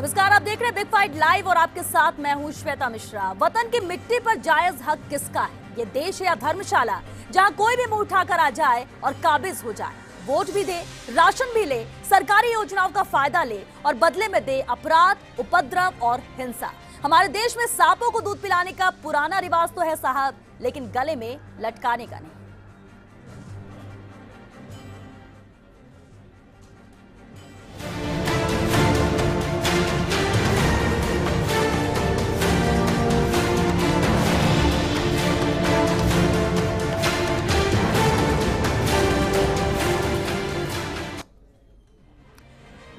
नमस्कार, आप देख रहे हैं बिग फाइट लाइव और आपके साथ मैं हूं श्वेता मिश्रा। वतन की मिट्टी पर जायज हक किसका है? ये देश है या धर्मशाला जहां कोई भी मुंह उठाकर आ जाए और काबिज हो जाए, वोट भी दे, राशन भी ले, सरकारी योजनाओं का फायदा ले और बदले में दे अपराध, उपद्रव और हिंसा। हमारे देश में सांपों को दूध पिलाने का पुराना रिवाज तो है साहब, लेकिन गले में लटकाने का नहीं।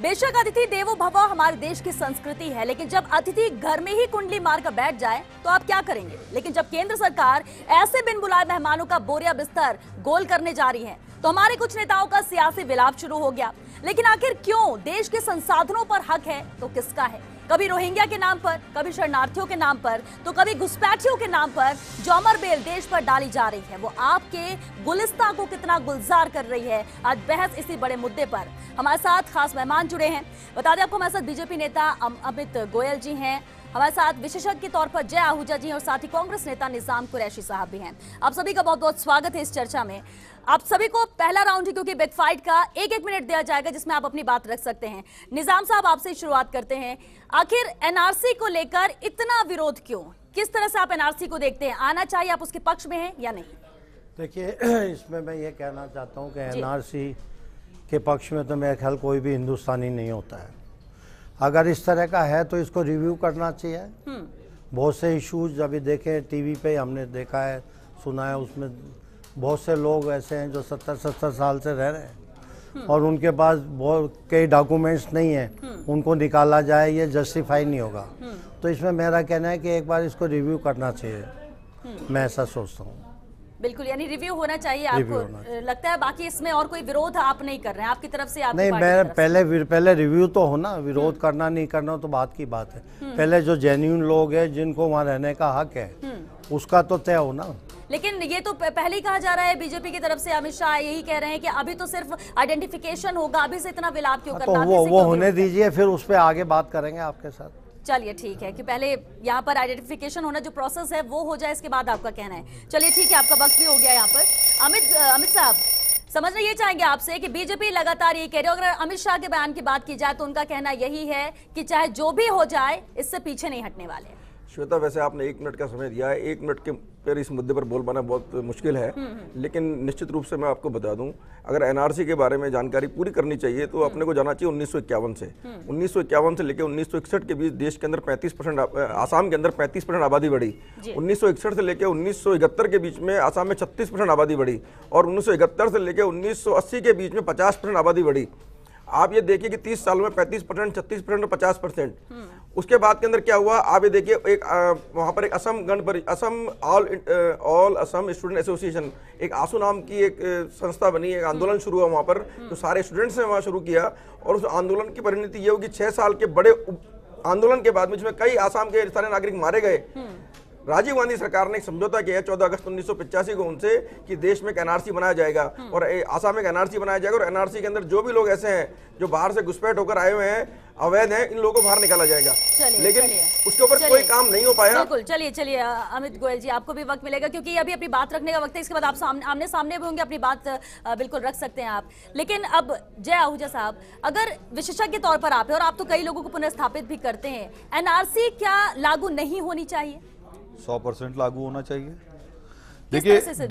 बेशक अतिथि देवो भव हमारे देश की संस्कृति है, लेकिन जब अतिथि घर में ही कुंडली मारकर बैठ जाए तो आप क्या करेंगे? लेकिन जब केंद्र सरकार ऐसे बिन बुलाए मेहमानों का बोरिया बिस्तर गोल करने जा रही है तो हमारे कुछ नेताओं का सियासी विलाप शुरू हो गया। लेकिन आखिर क्यों? देश के संसाधनों पर हक है तो किसका है? कभी रोहिंग्या के नाम पर, कभी शरणार्थियों के नाम पर, तो कभी घुसपैठियों के नाम पर जो अमर बेल देश पर डाली जा रही है वो आपके गुलिस्ता को कितना गुलजार कर रही है। आज बहस इसी बड़े मुद्दे पर हमारे साथ खास मेहमान जुड़े हैं। बता दें आपको, हमारे साथ बीजेपी नेता अमित गोयल जी हैं, हमारे साथ विशेषज्ञ के तौर पर जय आहूजा जी हैं और साथ ही कांग्रेस नेता निजाम कुरैशी साहब भी हैं। आप सभी का बहुत बहुत स्वागत है इस चर्चा में। आप सभी को पहला राउंड है क्योंकि बिग फाइट का एक मिनट दिया जाएगा जिसमें आप अपनी बात रख सकते हैं। निजाम साहब, आपसे शुरुआत करते हैं। आखिर एनआरसी को लेकर इतना विरोध क्यों? किस तरह से आप एनआरसी को देखते हैं? आना चाहिए, आप उसके पक्ष में हैं या नहीं? देखिए, इसमें मैं ये कहना चाहता हूँ कि एनआरसी के पक्ष में तो मेरे ख्याल कोई भी हिंदुस्तानी नहीं होता है। अगर इस तरह का है तो इसको रिव्यू करना चाहिए। बहुत से इश्यूज अभी देखे टीवी पे, हमने देखा है, सुना है, उसमें बहुत से लोग ऐसे हैं जो 70-70 साल से रह रहे हैं और उनके पास बहुत कई डॉक्यूमेंट्स नहीं हैं, उनको निकाला जाए ये जस्टिफाई नहीं होगा। तो इसमें मेरा कहना है कि एक बार इसको रिव्यू करना चाहिए, मैं ऐसा सोचता हूँ। बिल्कुल, यानी रिव्यू होना चाहिए आपको लगता है। बाकी इसमें और कोई विरोध आप नहीं कर रहे हैं आपकी तरफ से? आप नहीं, मैं पहले रिव्यू तो हो ना, विरोध करना नहीं करना तो बात की बात है। पहले जो जेन्युइन लोग हैं जिनको वहाँ रहने का हक है उसका तो तय हो ना। लेकिन ये तो पहले ही कहा जा रहा है बीजेपी की तरफ से, अमित शाह यही कह रहे हैं कि अभी तो सिर्फ आइडेंटिफिकेशन होगा, अभी से इतना विलाप क्यों करना? तो वो होने दीजिए, फिर उस पर आगे बात करेंगे आपके साथ। चलिए ठीक है कि पहले यहाँ पर आइडेंटिफिकेशन होना जो प्रोसेस है वो हो जाए, इसके बाद आपका कहना है। चलिए ठीक है, आपका वक्त भी हो गया यहाँ पर। अमित साहब, समझना ये चाहेंगे आपसे कि बीजेपी लगातार ये कह रही है, अगर अमित शाह के बयान की बात की जाए तो उनका कहना यही है कि चाहे जो भी हो जाए इससे पीछे नहीं हटने वाले। श्वेता, वैसे आपने 1 मिनट का समय दिया है, 1 मिनट के पर इस मुद्दे पर बोल पाना बहुत मुश्किल है, लेकिन निश्चित रूप से मैं आपको बता दूं, अगर एनआरसी के बारे में जानकारी पूरी करनी चाहिए तो अपने को जाना चाहिए 1951 से। 1951 से लेकर 1961 के बीच देश के अंदर 35%, आसाम के अंदर 35% आबादी बढ़ी। 1961 से लेकर 1971 के बीच में आसाम में 36% आबादी बढ़ी और 1971 से लेकर 1980 के बीच में 50% आबादी बढ़ी। आप ये देखिए कि 30 सालों में 35%, 36% और 50%। उसके बाद के अंदर क्या हुआ, आप ये देखिए, एक वहां पर एक Assam all Assam student association, एक आसू नाम की एक संस्था बनी, एक आंदोलन शुरू हुआ वहां पर, जो सारे स्टूडेंट्स ने वहां शुरू किया और उस आंदोलन की परिणति ये होगी 6 साल के बड़े आंदोलन के बाद में जिसमें कई आसाम के सारे नागरिक मारे गए। राजीव गांधी सरकार ने एक समझौता किया 14 अगस्त 1985 को उनसे कि देश में एक एनआरसी बनाया जाएगा और आसाम में एक एनआरसी बनाया जाएगा और एनआरसी के अंदर जो भी लोग ऐसे हैं जो बाहर से घुसपैठ होकर आए हुए हैं, अवैध हैं, इन लोगों को बाहर निकाला जाएगा। लेकिन उसके ऊपर कोई काम नहीं हो पाया। बिल्कुल, चलिए अमित गोयल जी, आपको भी वक्त मिलेगा क्योंकि अभी अपनी बात रखने का वक्त है। इसके बाद आप आमने सामने भी होंगे, अपनी बात बिल्कुल रख सकते हैं आप। लेकिन अब जय आहूजा साहब, अगर विशेषज्ञ के तौर पर आप है और आप तो कई लोगों को पुनर्स्थापित भी करते हैं, एनआरसी क्या लागू नहीं होनी चाहिए? 100% लागू होना चाहिए। देखिए,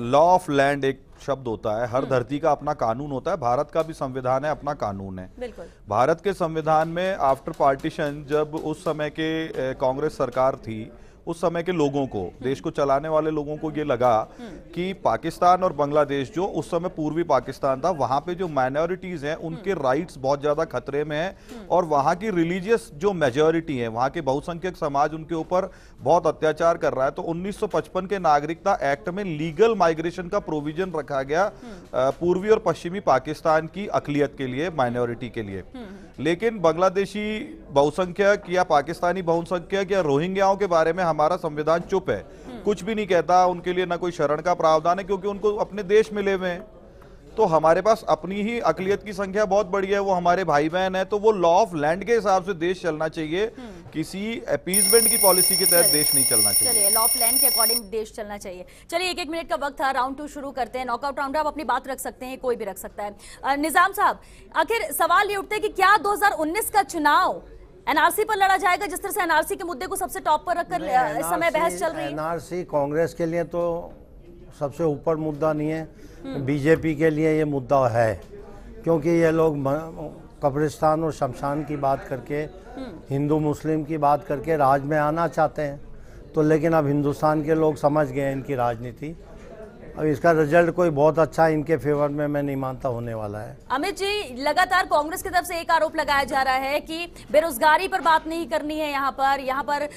लॉ ऑफ लैंड एक शब्द होता है, हर धरती का अपना कानून होता है, भारत का भी संविधान है, अपना कानून है। बिल्कुल। भारत के संविधान में आफ्टर पार्टीशन, जब उस समय के कांग्रेस सरकार थी, उस समय के लोगों को, देश को चलाने वाले लोगों को ये लगा कि पाकिस्तान और बांग्लादेश, जो उस समय पूर्वी पाकिस्तान था, वहां पे जो माइनॉरिटीज हैं उनके राइट्स बहुत ज्यादा खतरे में हैं और वहां की रिलीजियस जो मेजॉरिटी है, वहां के बहुसंख्यक समाज उनके ऊपर बहुत अत्याचार कर रहा है। तो 1955 के नागरिकता एक्ट में लीगल माइग्रेशन का प्रोविजन रखा गया पूर्वी और पश्चिमी पाकिस्तान की अकलियत के लिए, माइनॉरिटी के लिए। लेकिन बांग्लादेशी बहुसंख्यक या पाकिस्तानी बहुसंख्यक या रोहिंग्याओं के बारे में हमारा संविधान चुप है, कुछ भी नहीं कहता। उनके लिए ना कोई शरण का प्रावधान है क्योंकि उनको अपने देश मिले हुए हैं। तो हमारे पास अपनी ही अकलियत की संख्या बहुत बड़ी है, वो हमारे भाई बहन है, तो वो लॉ ऑफ लैंड के हिसाब से देश चलना चाहिए, किसी अपीजमेंट की पॉलिसी के तहत देश नहीं चलना चाहिए। चलिए, लॉ ऑफ लैंड के अकॉर्डिंग देश चलना चाहिए। चलिए, एक मिनट का वक्त था, राउंड 2 शुरू करते हैं। नॉकआउट राउंड आप अपनी बात रख सकते हैं, कोई भी रख सकता है। निजाम साहब, आखिर सवाल ये उठते हैं कि क्या 2019 का चुनाव एनआरसी पर लड़ा जाएगा, जिस तरह से एनआरसी के मुद्दे को सबसे टॉप पर रखकर इस समय बहस चल रही है? एनआरसी कांग्रेस के लिए तो सबसे ऊपर मुद्दा नहीं है, बीजेपी के लिए ये मुद्दा है, क्योंकि ये लोग कब्रिस्तान और शमशान की बात करके, हिंदू मुस्लिम की बात करके राज में आना चाहते हैं। तो लेकिन अब हिंदुस्तान के लोग समझ गए इनकी राजनीति। अब इसका रिजल्ट कोई बहुत अच्छा इनके फेवर में मैं नहीं मानता होने वाला है। अमित जी, लगातार कांग्रेस की तरफ से एक आरोप लगाया जा रहा है कि बेरोजगारी पर बात नहीं करनी है यहाँ पर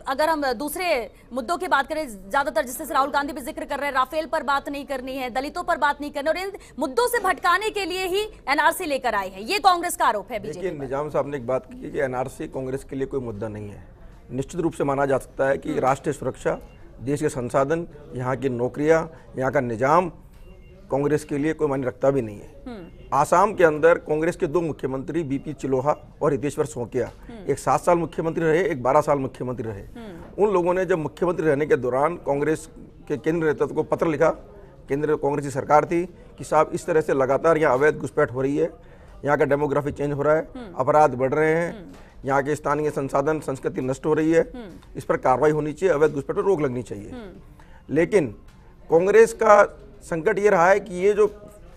अगर हम दूसरे मुद्दों की बात करें, ज्यादातर जिससे राहुल गांधी भी जिक्र कर रहे हैं, राफेल पर बात नहीं करनी है, दलितों पर बात नहीं करनी, और इन मुद्दों से भटकाने के लिए ही एनआरसी लेकर आए हैं, ये कांग्रेस का आरोप है। देखिए, निजाम साहब ने एक बात की कि एनआरसी कांग्रेस के लिए कोई मुद्दा नहीं है। निश्चित रूप से माना जा सकता है कि राष्ट्रीय सुरक्षा, देश के संसाधन, यहाँ की नौकरियां, यहाँ का निजाम कांग्रेस के लिए कोई मायने रखता भी नहीं है। आसाम के अंदर कांग्रेस के 2 मुख्यमंत्री बीपी चिलोहा और हितेश्वर सौकिया, एक 7 साल मुख्यमंत्री रहे, एक 12 साल मुख्यमंत्री रहे। उन लोगों ने जब मुख्यमंत्री रहने के दौरान कांग्रेस के केंद्रीय नेतृत्व को पत्र लिखा, केंद्र कांग्रेस की सरकार थी, कि साहब इस तरह से लगातार यहाँ अवैध घुसपैठ हो रही है, यहाँ का डेमोग्राफी चेंज हो रहा है, अपराध बढ़ रहे हैं, यहाँ के स्थानीय संसाधन संस्कृति नष्ट हो रही है, इस पर कार्रवाई होनी चाहिए, अवैध घुसपैठ पर रोक लगनी चाहिए। लेकिन कांग्रेस का संकट ये रहा है कि ये जो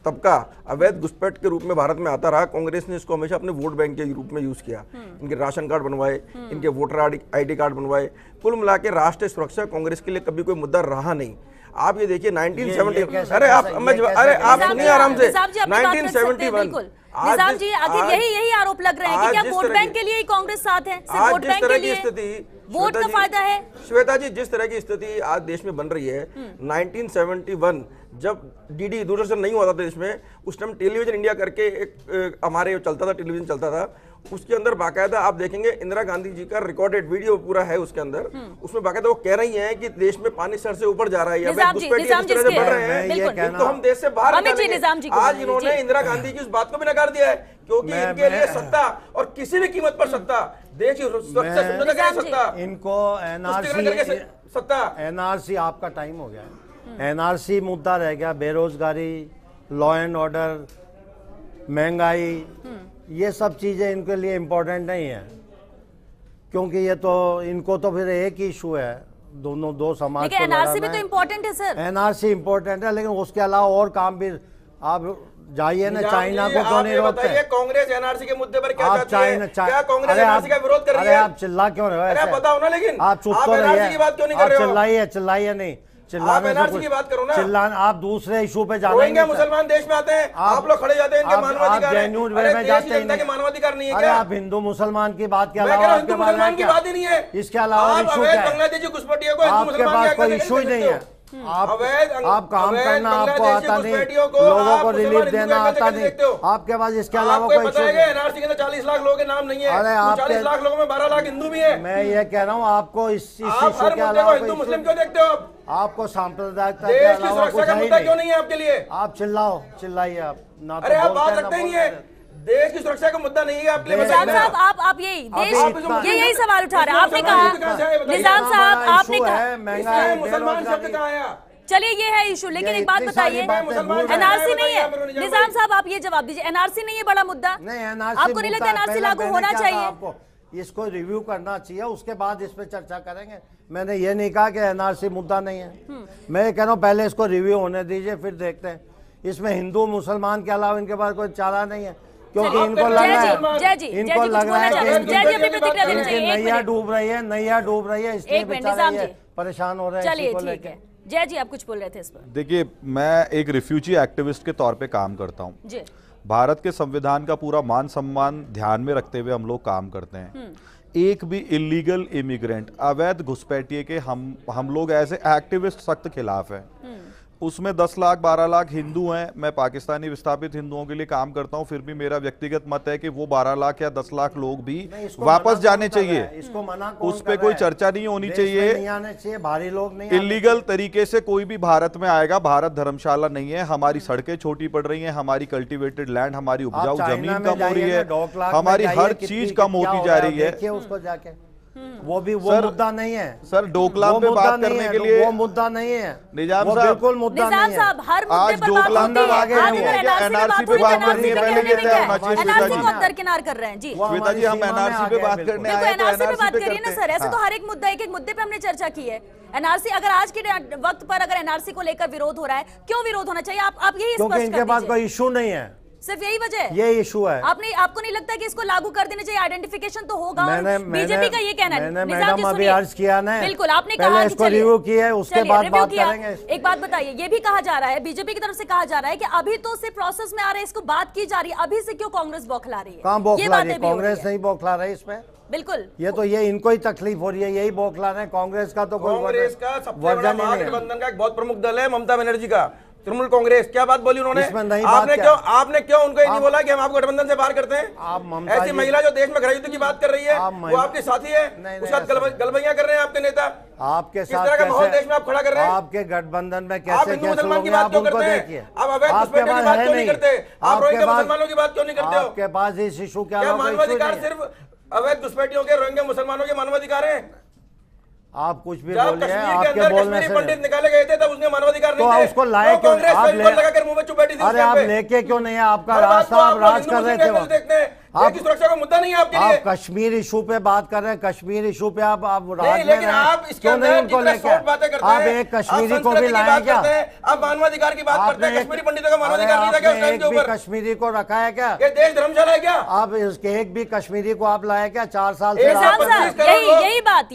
तबका अवैध घुसपैठ के रूप में भारत में आता रहा, कांग्रेस ने इसको हमेशा अपने वोट बैंक के रूप में यूज किया। इनके राशन कार्ड बनवाए, इनके वोटर आईडी कार्ड बनवाए। कुल मिला के राष्ट्रीय सुरक्षा कांग्रेस के लिए कभी कोई मुद्दा रहा नहीं। आप ये देखिए 1970, अरे आप सुनिए आराम से, 1971 निजाम जी, आखिर यही आरोप लग रहे हैं कि क्या वोट बैंक के लिए ही कांग्रेस साथ है? सिर्फ वोट बैंक के लिए वोट का फायदा है? श्वेता जी, जिस तरह की स्थिति आज देश में बन रही है, 1971 जब डीडी दूरदर्शन नहीं हुआ था देश में, उस टाइम टेलीविजन इंडिया करके एक हमारे चलता था, टेलीविजन चलता था, उसके अंदर बाकायदा आप देखेंगे इंदिरा गांधी जी का रिकॉर्डेड वीडियो पूरा है उसके अंदर। उसमें बाकायदा वो कह रही हैं कि देश में पानी सर से ऊपर जा रहा है, या बढ़ रहे हैं, तो हम देश से बाहर निकालेंगे। आज इन्होंने इंदिरा गांधी की उस बात को भी नकार दिया है, क्योंकि इनके लिए सत्ता और किसी भी कीमत पर सत्ता, देश की सुरक्षा, सत्ता, इनको एनआरसी आपका टाइम हो गया है। एनआरसी मुद्दा रह गया, बेरोजगारी, लॉ एंड ऑर्डर, महंगाई, ये सब चीजें इनके लिए इम्पोर्टेंट नहीं है, क्योंकि ये तो इनको तो फिर एक ही इशू है, दो समाज को एनआरसी भी तो इम्पोर्टेंट है सर। एनआरसी इम्पोर्टेंट है, लेकिन उसके अलावा और काम भी। आप जाइए ना चाइना को, क्यों नहीं रोकते? कांग्रेस एनआरसी के मुद्दे पर क्या चाहती है? क्या कांग्रेस एनआरसी का विरोध कर रही है? आप चिल्ला क्यों रहे हो? बताओ ना, लेकिन आप चुप तो रहिए, आप चिल्लाइए नहीं, एनआरसी की बात करो ना। चिल्लाना, आप दूसरे इशू पे जाएंगे। मुसलमान देश में आते हैं, आप लोग खड़े जाते हैं, इनके मानवाधिकार है। अरे मानवाधिकार नहीं है क्या? आप हिंदू मुसलमान की बात के अलावा हिंदू मुसलमान की बात ही नहीं है, इसके अलावा इशू क्या है? बांग्लादेशी घुसपैठियों को आपके पास कोई इशू ही नहीं है। आप काम करना आपको आता नहीं, लोगों को रिलीफ देना आता नहीं, आपके पास इसके अलावा कोई इशू नहीं। एनआरसी के अंदर 40 लाख लोगों के नाम नहीं है। अरे आप 40 लाख लोगों में 12 लाख हिंदू भी है। मैं ये कह रहा हूँ, आपको इस इशू के अलावा हिंदू मुस्लिम क्यों देखते हो? आपको सांप्रदायिकता के अलावा कुछ क्यों नहीं है आपके लिए? आप चिल्लाइए आप ना। अरे आप बात रखते ही नहीं है, देश की सुरक्षा का मुद्दा नहीं है आपके लिए। निजाम साहब, आप यही सवाल उठा रहे हैं। आपने कहा, निजाम साहब आपने कहा मुसलमान शब्द कहाँ आया? चलिए, ये है इशू, लेकिन एक बात बताइए, एनआरसी नहीं है। निजाम साहब आप ये जवाब दीजिए, एनआरसी नहीं है बड़ा मुद्दा? नहीं, एनआरसी आपको नहीं लगता एनआरसी लागू होना चाहिए? आपको इसको रिव्यू करना चाहिए, उसके बाद इस पे चर्चा करेंगे। मैंने ये नहीं कहा कि एनआरसी मुद्दा नहीं है, मैं कह रहा हूँ पहले इसको रिव्यू होने दीजिए, फिर देखते हैं। इसमें हिंदू मुसलमान के अलावा इनके पास कोई चारा नहीं है, क्योंकि इनको लग रहा है कि नैया डूब रही है, इसलिए बेचारे परेशान हो रहे हैं। चलिए ठीक है, जय जी आप कुछ बोल रहे थे इस पर। देखिए, मैं एक रिफ्यूजी एक्टिविस्ट के तौर पे काम करता हूँ। भारत के संविधान का पूरा मान सम्मान ध्यान में रखते हुए हम लोग काम करते हैं। एक भी इलीगल इमिग्रेंट, अवैध घुसपैठिए के हम लोग ऐसे एक्टिविस्ट सख्त खिलाफ है। उसमें 10 लाख 12 लाख हिंदू हैं। मैं पाकिस्तानी विस्थापित हिंदुओं के लिए काम करता हूं, फिर भी मेरा व्यक्तिगत मत है कि वो 12 लाख या 10 लाख लोग भी वापस जाने चाहिए। इसको मना उस पे कोई चर्चा नहीं होनी चाहिए। नहीं आने चाहिए, भारी लोग नहीं इलीगल तरीके से कोई भी भारत में आएगा। भारत धर्मशाला नहीं है। हमारी सड़कें छोटी पड़ रही हैं, हमारी कल्टीवेटेड लैंड, हमारी उपजाऊ जमीन कम हो रही है, हमारी हर चीज कम होती जा रही है। उसको जाके वो मुद्दा नहीं है सर। डोकलाम पे बात करने के लिए वो मुद्दा नहीं है निजाम साहब, बिल्कुल मुद्दा नहीं है। हर आज डोकलाम पे आगे एनआरसी पे बात करनी है, पहले ये तय होना चाहिए। एनआरसी को दरकिनार कर रहे हैं जी श्वेता जी, हम एनआरसी पे बात करने आए हैं, एनआरसी पे बात करिए ना सर। ऐसे तो हर एक मुद्दा, एक एक मुद्दे पे हमने चर्चा की है। एनआरसी अगर आज के वक्त पर अगर एनआरसी को लेकर विरोध हो रहा है, क्यों विरोध होना चाहिए? आप यही स्पष्ट कर दीजिए। इनके पास कोई इशू नहीं है, सिर्फ यही वजह है, ये इशू है। आपको नहीं लगता कि इसको लागू कर देना चाहिए? आइडेंटिफिकेशन तो होगा। बीजेपी का ये कहना है। मैंने मैडम अभी अर्ज किया ना, बिल्कुल आपने कहा कि इसको रिव्यू किया है, उसके बाद बात करेंगे। एक बात बताइए, ये भी कहा जा रहा है, बीजेपी की तरफ से कहा जा रहा है कि अभी तो सिर्फ प्रोसेस में आ रहा है, इसको बात की जा रही है, अभी से क्यों कांग्रेस बौखला रही है? कहां बौखला रही है? कांग्रेस नहीं बौखला रही इसमें, बिल्कुल। ये इनको ही तकलीफ हो रही है, यही बौखला रहे हैं। कांग्रेस का तो कोई कांग्रेस का सबसे बड़ा महागठबंधन का एक बहुत प्रमुख दल है ममता बनर्जी का, तृणमूल कांग्रेस। क्या बात बोली उन्होंने? आपने क्यों उनको ये नहीं बोला कि हम आपको गठबंधन से बाहर करते हैं? ऐसी महिला जो देश में गृहयुद्ध की बात कर रही है, वो आपके साथी है, उसका गलबैया कर रहे हैं आपके नेता। आपके साथ तरह का माहौल देश में आप खड़ा कर रहे हैं? आपके गठबंधन में कैसे आप हिंदू मुसलमान की बात क्यों करते हैं? आप अवैध घुसपैठियों की बात क्यों नहीं करते? आप रोहिंग्या मुसलमानों की बात क्यों नहीं करते हो? आपके पास इस इशू क्या मानवाधिकार सिर्फ अवैध घुसपैठियों के, रोहिंग्या मुसलमानों के मानवाधिकार है? आप कुछ भी जब बोलिए, कश्मीर के आपके अंदर बोलने कश्मीरी से पंडित निकाले गए थे तब उसने मानवाधिकार नहीं तो थे। उसको लाए क्यों? कांग्रेस आप लगाकर मुंह में चुप बैठी थी। अरे आप लेके क्यों नहीं है? आपका रास्ता, आप राज कर रहे थे। देखते हैं आपकी सुरक्षा का मुद्दा नहीं है आपके लिए। आप कश्मीर इशू पे बात कर रहे हैं, कश्मीर इशू पे आप राज में लेकिन आप इसके अंदर उनको लेके आप एक कश्मीरी को भी लाए क्या? आप मानवाधिकार की बात करते हैं, कश्मीरी पंडितों का मानवाधिकार नहीं था क्या उस टाइम के ऊपर? कश्मीरी को रखा है क्या? ये देश धर्मशाला है क्या? आप इसके एक भी कश्मीरी को आप लाए क्या? 4 साल से यही बात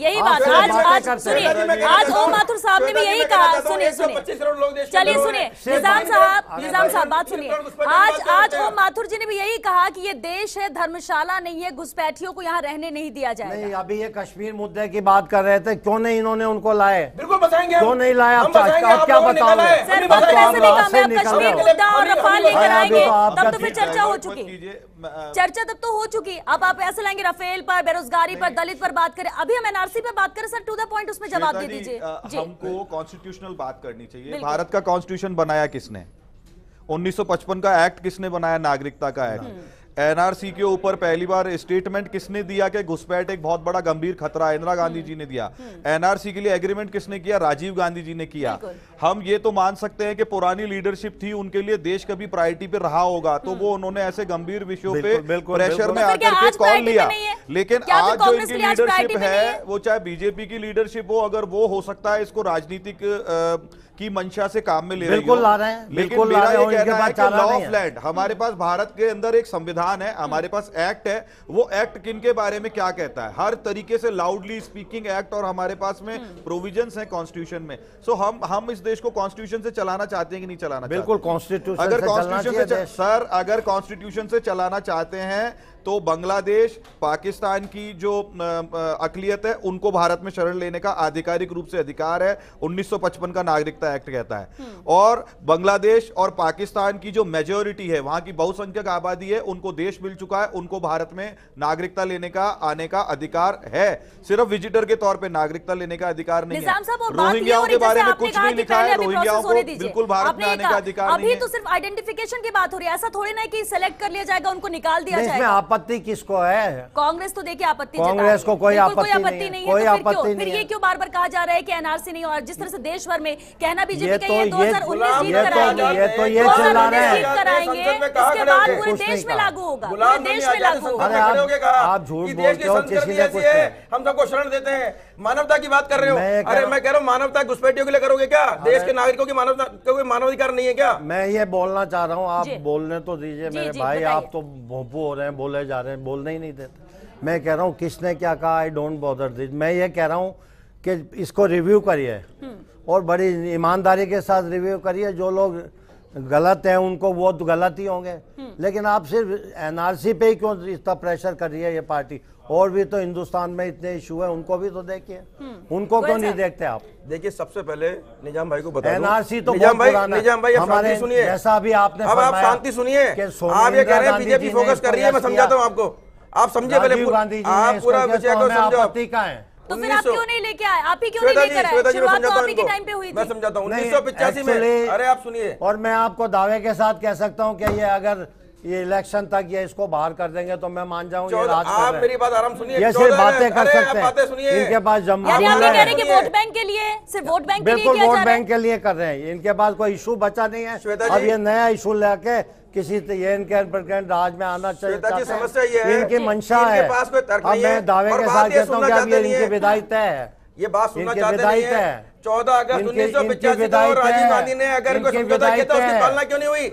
आज सुनिए, आज ओम माथुर साहब ने भी यही कहा। सुनिए 25 करोड़ लोग देश, चलिए सुनिए निजाम साहब बात सुनिए। आज ओम माथुर जी ने भी यही कहा कि ये देश है, धर्मशाला नहीं है, घुसपैठियों को यहाँ रहने नहीं दिया जाएगा। नहीं, अभी ये कश्मीर मुद्दे की बात कर रहे थे, क्यों नहीं इन्होंने उनको लाए? बिल्कुल बताएंगे, क्यों नहीं लाए? आप क्या बताओगे? सर कश्मीर मुद्दा और रफाल लेकर आएंगे तब तो फिर चर्चा हो चुकी, चर्चा तब तो हो चुकी। अब आप ऐसे लाएंगे रफेल पर, बेरोजगारी पर, दलित पर बात करें, अभी हम एनआरसी पे बात करें। सर टू द पॉइंट उसमें जवाब दे दीजिए। हमको कॉन्स्टिट्यूशनल बात करनी चाहिए। भारत का कॉन्स्टिट्यूशन बनाया किसने? 1955 का एक्ट किसने बनाया? नागरिकता का एक्ट। एनआरसी के ऊपर पहली बार स्टेटमेंट किसने दिया कि घुसपैठ एक बहुत बड़ा गंभीर खतरा है? इंदिरा गांधी जी ने दिया। एनआरसी के लिए एग्रीमेंट किसने किया? राजीव गांधी जी ने किया। हम ये तो मान सकते हैं कि पुरानी लीडरशिप थी, उनके लिए देश कभी प्रायोरिटी पे रहा होगा, तो वो उन्होंने ऐसे गंभीर विषयों पे प्रेशर में आकर के कॉल लिया। लेकिन आज जो इनकी लीडरशिप है, वो चाहे बीजेपी की लीडरशिप हो, अगर वो हो सकता है इसको राजनीतिक की मंशा से काम में ले रही हो, ला रहे हैं, लेकिन मेरा ये कहना है कि लॉ ऑफ लैंड, हमारे पास भारत के अंदर एक संविधान है, हमारे पास एक्ट है। वो एक्ट किन के बारे में क्या कहता है? हर तरीके से लाउडली स्पीकिंग एक्ट, और हमारे पास में प्रोविजंस हैं कॉन्स्टिट्यूशन में। सो हम इस देश को कॉन्स्टिट्यूशन से चलाना चाहते हैं कि नहीं चलाना? बिल्कुल कॉन्स्टिट्यूशन अगर कॉन्स्टिट्यूशन से सर अगर कॉन्स्टिट्यूशन से चलाना चाहते हैं तो बांग्लादेश, पाकिस्तान की जो अकलियत है, उनको भारत में शरण लेने का आधिकारिक रूप से अधिकार है। 1955 का नागरिकता एक्ट कहता है। और बांग्लादेश और पाकिस्तान की जो मेजॉरिटी है, वहां की बहुसंख्यक आबादी है, उनको देश मिल चुका है, उनको भारत में नागरिकता लेने का, आने का अधिकार है। सिर्फ विजिटर के तौर पे नागरिकता लेने का अधिकार नहीं है। रोहिंग्याओं के बारे में कुछ नहीं लिखा है। रोहिंग्याओं को बिल्कुल भारत में आने का अधिकार नहीं है। अभी तो सिर्फ आइडेंटिफिकेशन की बात हो रही है, ऐसा थोड़ी ना कि सिलेक्ट कर लिया जाएगा, उनको निकाल दिया जाएगा। आपत्ति किसको है? कांग्रेस तो देखिए आपत्ति, कांग्रेस को कोई आपत्ति नहीं है, कोई आपत्ति नहीं। फिर ये क्यों बार बार कहा जा रहा है कि एनआरसी नहीं? और जिस तरह से देश भर में कहना बीजेपी का ये 2019 जीत कराएंगे, ये चला रहे हैं, इसके बाद पूरे देश में लागू होगा, पूरे देश में लागू होगा। आप झूठ बोलते हो, किसी ने कुछ हम सबको शरण देते हैं। मानवता की बात कर रहे हो? अरे मैं कह रहा हूँ, मानवता घुसपैठियों के लिए करोगे क्या? देश के नागरिकों की मानवता, कोई मानवाधिकार नहीं है क्या? मैं ये बोलना चाह रहा हूँ, आप बोलने तो दीजिए मेरे भाई। आप तो भोंपू हो रहे हैं, बोले जा रहे हैं, बोलने ही नहीं देते। मैं कह रहा हूँ किसने क्या कहा, आई डोंट बॉदर दिस। मैं ये कह रहा हूँ कि इसको रिव्यू करिए और बड़ी ईमानदारी के साथ रिव्यू करिए। जो लोग गलत है उनको, वो तो गलत ही होंगे, लेकिन आप सिर्फ एनआरसी पे ही क्यों इतना प्रेशर कर रही है ये पार्टी? और भी तो हिंदुस्तान में इतने इशू है, उनको भी तो देखिए, उनको क्यों नहीं देखते आप? देखिए, सबसे पहले निजाम भाई को बता दूं, एनआरसी तो निजाम भाई, निजाम भाई हमारे सुनिए, जैसा अभी आपने अब आप शांति सुनिए। आप ये कह रहे हैं बीजेपी फोकस कर रही है, मैं समझाता हूँ आपको, आप समझिए पहले, आप पूरा विषय को समझो। तो फिर आप क्यों नहीं लेके आए? आप ही क्यों नहीं लेकर आए? शुरुआत तो आप ही के टाइम पे हुई थी। मैं समझाता हूँ 1985 में। अरे आप सुनिए, और मैं आपको दावे के साथ कह सकता हूँ कि ये अगर ये इलेक्शन तक ये इसको बाहर कर देंगे तो मैं मान जाऊँ ये राज आप मेरी बात आराम सुनिए, ये सिर्फ बातें कर सकते हैं, हैं, इनके पास यानी आप ये कह रहे हैं कि वोट बैंक के लिए, सिर्फ वोट बैंक के लिए बिल्कुल किया जा वोट रहा है? बैंक के लिए कर रहे हैं, इनके पास कोई इशू बचा नहीं है। अब ये नया इशू लेके किसी ये इनके राज में आना चाहिए, समस्या ये है, इनकी मंशा है। अब मैं दावे के साथ कहता हूँ कि अब ये इनकी विदाई तय है, ये बात सुनना इनकी चाहते विदाई नहीं तय है। है। 14 अगस्त 1985 को राजीव गांधी ने अगर कोई समझौता किया था, उसकी पालना क्यों नहीं हुई?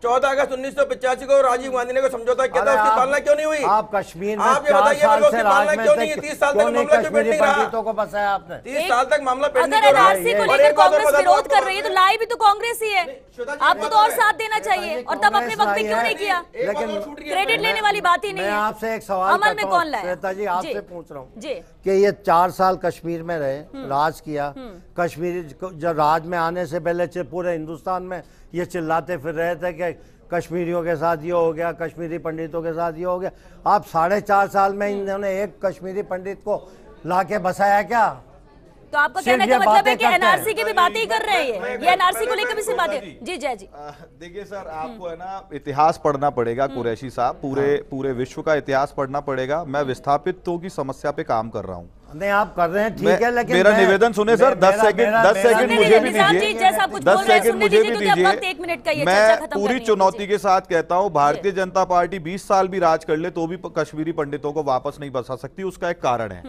14 अगस्त 1985 को राजीव गांधी ने कोई समझौता किया था, उसकी पालना क्यों नहीं हुई? आप कश्मीर में आप ये 4 बताइए, साल से राज में क्यों नहीं? 30 साल तक मामला क्यों पेंडिंग रहा? पंडितों को बसाया आपने, 30 साल तक मामला पेंडिंग अगर एनआरसी को लेकर कांग्रेस विरोध कर रही है तो लाई भी तो कांग्रेस ही है, आपको तो और साथ देना चाहिए, और तब अपने वक्त पे क्यों नहीं किया? लेकिन क्रेडिट लेने वाली बात ही नहीं मैं है। आपसे एक सवाल अमल में करता कौन हूं, लाया? श्वेता जी आपसे पूछ रहा हूँ जी कि ये 4 साल कश्मीर में रहे, राज किया, कश्मीरी जब राज में आने से पहले पूरे हिंदुस्तान में ये चिल्लाते फिर रहे थे कि कश्मीरियों के साथ ये हो गया, कश्मीरी पंडितों के साथ ये हो गया। आप 4.5 साल में इन्होंने एक कश्मीरी पंडित को लाके बसाया क्या? तो आपका कहने का मतलब है कि एनआरसी की भी बातें ही कर रहे हैं, ये एनआरसी को लेकर भी सिर्फ बातें। जी जय जी, देखिए सर, आपको है ना इतिहास पढ़ना पड़ेगा कुरैशी साहब, पूरे विश्व का इतिहास पढ़ना पड़ेगा। मैं विस्थापितों की समस्या पे काम कर रहा हूँ। नहीं आप कर रहे हैं ठीक है, लेकिन मेरा निवेदन सुने सर, 10 सेकंड मुझे भी दीजिए, 10 सेकंड मुझे भी दीजिए। मैं पूरी चुनौती के साथ कहता हूं, भारतीय जनता पार्टी 20 साल भी राज कर ले तो भी कश्मीरी पंडितों को वापस नहीं बसा सकती। उसका एक कारण है,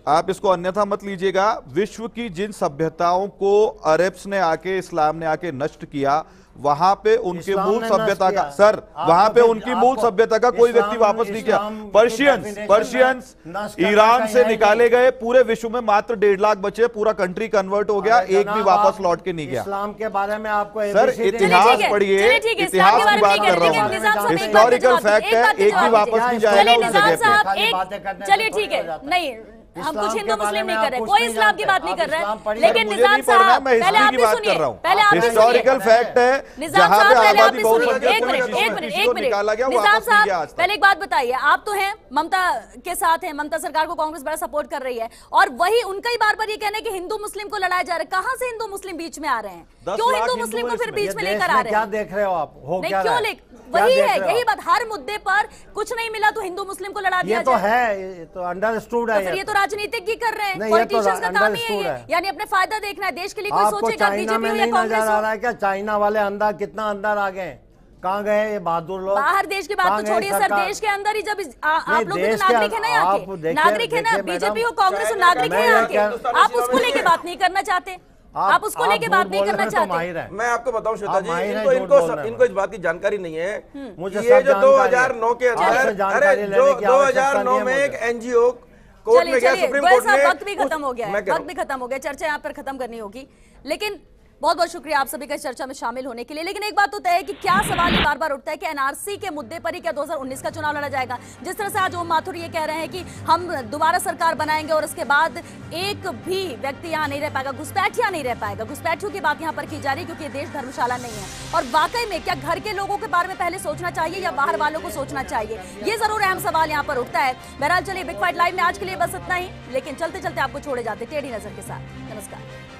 आप इसको अन्यथा मत लीजिएगा। विश्व की जिन सभ्यताओं को अरब्स ने आके, इस्लाम ने आके नष्ट किया, वहां पे उनके मूल सभ्यता का सर, वहां पे उनकी मूल सभ्यता का कोई व्यक्ति वापस नहीं किया। पर्शियंस ईरान से निकाले गए, पूरे विश्व में मात्र 1.5 लाख बचे, पूरा कंट्री कन्वर्ट हो गया, एक भी वापस लौट के नहीं गया। इस्लाम के बारे में आपको सर इतिहास पढ़िए, इतिहास की बात कर रहा हूँ, हिस्टोरिकल फैक्ट है, एक भी वापस नहीं जाएगा उस जगह पे। चलिए ठीक है, नहीं हम कुछ हिंदू मुस्लिम नहीं कर रहे, कोई इस्लाम की बात नहीं कर रहा है, लेकिन निजाम साहब पहले आप भी सुनिए, पहले आप हिस्टोरिकल फैक्ट है, निजाम साहब पहले आप भी सुनिए, एक मिनट निजाम साहब पहले एक बात बताइए, आप तो हैं ममता के साथ हैं, ममता सरकार को कांग्रेस बड़ा सपोर्ट कर रही है, और वही उनका ही बार बार ये कहना है कि हिंदू मुस्लिम को लड़ाया जा रहा है। कहां से हिंदू मुस्लिम बीच में आ रहे हैं? क्यों हिंदू मुस्लिम को फिर बीच में लेकर आ रहे हैं? क्या देख रहे हो आप? हो नहीं क्यों ले, वही है, यही बात, हर मुद्दे पर कुछ नहीं मिला तो हिंदू मुस्लिम को लड़ा दिया ये तो है, ये तो अंडरस्टूड है। फिर ये तो राजनीतिक ही कर रहे हैं, नहीं, पॉलिटिशियंस तो का काम ही है, यानी अपने फायदा देखना है, देश के लिए कोई सोचेगा बीजेपी हो या कांग्रेस हो। आ रहा है क्या चाइना वाले अंदर कितना अंदर आ गए? कहाँ गए ये बहादुर लोग? बाहर देश की बात तो छोड़िए सर, देश के अंदर ही जब आप लोग भी तो नागरिक है ना, यहाँ के नागरिक है ना, बीजेपी हो कांग्रेस हो, नागरिक है यहाँ के, आप उसको लेके बात नहीं करना चाहते, आप उसको लेके बात नहीं करना चाहते। मैं आपको बताऊं श्वेता जी, इनको इस बात की जानकारी नहीं है। मुझे ये जो 2009 के अंदर, अरे जो 2009 में एक एनजीओ कोर्ट में गया, सुप्रीम कोर्ट में, वक्त भी खत्म हो गया है, वक्त भी खत्म हो गया, चर्चा यहाँ पर खत्म करनी होगी। लेकिन बहुत बहुत शुक्रिया आप सभी का इस चर्चा में शामिल होने के लिए। लेकिन एक बात तो तय है कि क्या सवाल ये बार बार उठता है कि एनआरसी के मुद्दे पर ही क्या 2019 का चुनाव लड़ा जाएगा? जिस तरह से आज ओम माथुर ये कह रहे हैं कि हम दोबारा सरकार बनाएंगे और उसके बाद एक भी व्यक्ति यहाँ नहीं रह पाएगा, घुसपैठिया नहीं रह पाएगा। घुसपैठियों की बात यहाँ पर की जा रही है क्योंकि ये देश धर्मशाला नहीं है। और वाकई में क्या घर के लोगों के बारे में पहले सोचना चाहिए या बाहर वालों को सोचना चाहिए? ये जरूर अहम सवाल यहाँ पर उठता है। बहरहाल चलिए, बिग फाइट लाइव में आज के लिए बस इतना ही, लेकिन चलते चलते आपको छोड़े जाते टेढ़ी नजर के साथ। नमस्कार।